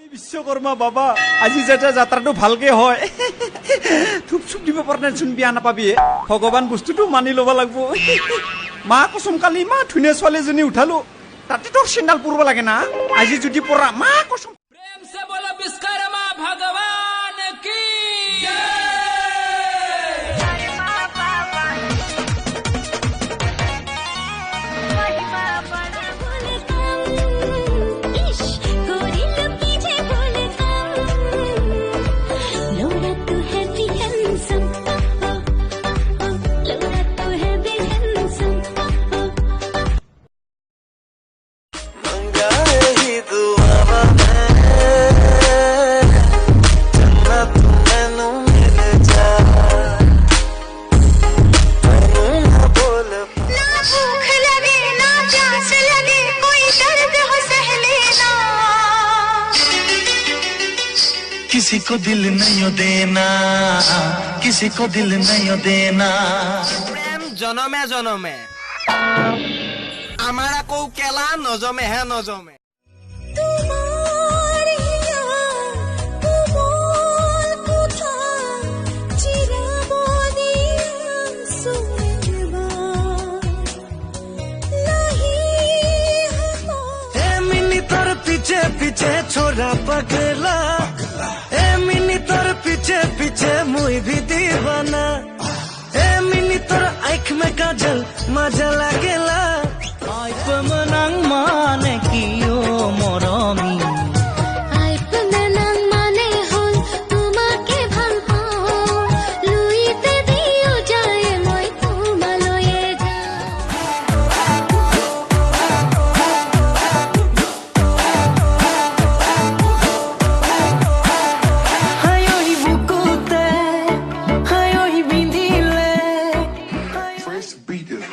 বিশ্বকর্মা বাবা আজি যাতে যাত্ৰাটো ভালকে হয় থুপ থুপ দিব পৰা চোন বিয়া নাপাবি ভগৱান বস্তুটো মানি ল'ব লাগিব মা কসম কালি মা ধুনীয়া ছোৱালীজনী উঠালো তাতে তোৰ চেণ্ডাল পৰব লাগে না আজি যদি পৰা মা কসম प्रेम से बोलो विश्वकर्मा भगवान की किसी को दिल नहीं देना किसी को दिल नहीं देना प्रेम जनमे जनमे आमारा को केला नजमे है नजमे पीछे पीछे छोरा पगला ए मिनी तोर पीछे पीछे मुई भी दीवाना ए मिनी तोर आँख में काजल मजा लागेला आइप मनांग माने कियो मरमी आइप मनांग माने होल तुमाके ভাল পাও লুইতে দিও যায় মই তোমালয়ে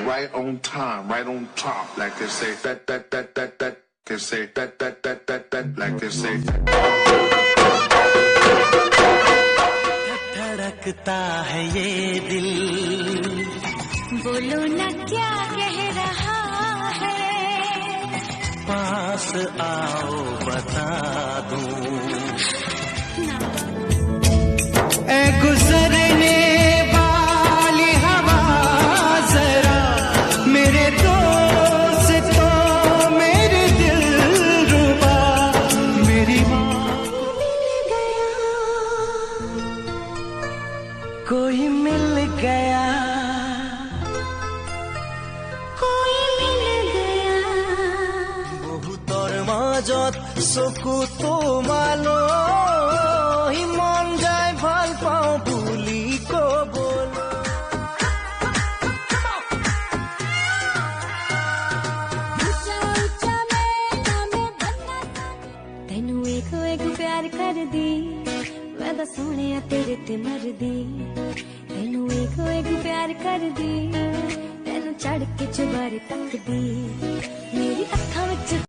right on time, right on top, like they say that, they say that, like they say. धड़कता है ये दिल बोलो ना क्या कह रहा है पास आओ बता दूं ए गुजरने कोई मिल गया कोई मिल गया बहुतर মাজত চকু তোমালো মন যায় ভাল পাওঁ বুলি কবলৈ ਤੈਨੂੰ ਇੱਕ ਇੱਕ ਪਿਆਰ ਕਰਦੀ ਮੈਂ ਤਾਂ ਸੋਹਣਿਆ ਤੇਰੇ ਤੇ ਮਰਦੀ ਤੈਨੂੰ ਇੱਕ ਇੱਕ ਪਿਆਰ ਕਰਦੀ ਤੈਨੂੰ ਚੜ ਕੇ ਚੁਬਾਰੇ ਤੱਕਦੀ ਮੇਰੀ ਅੱਖਾਂ ਵਿੱਚ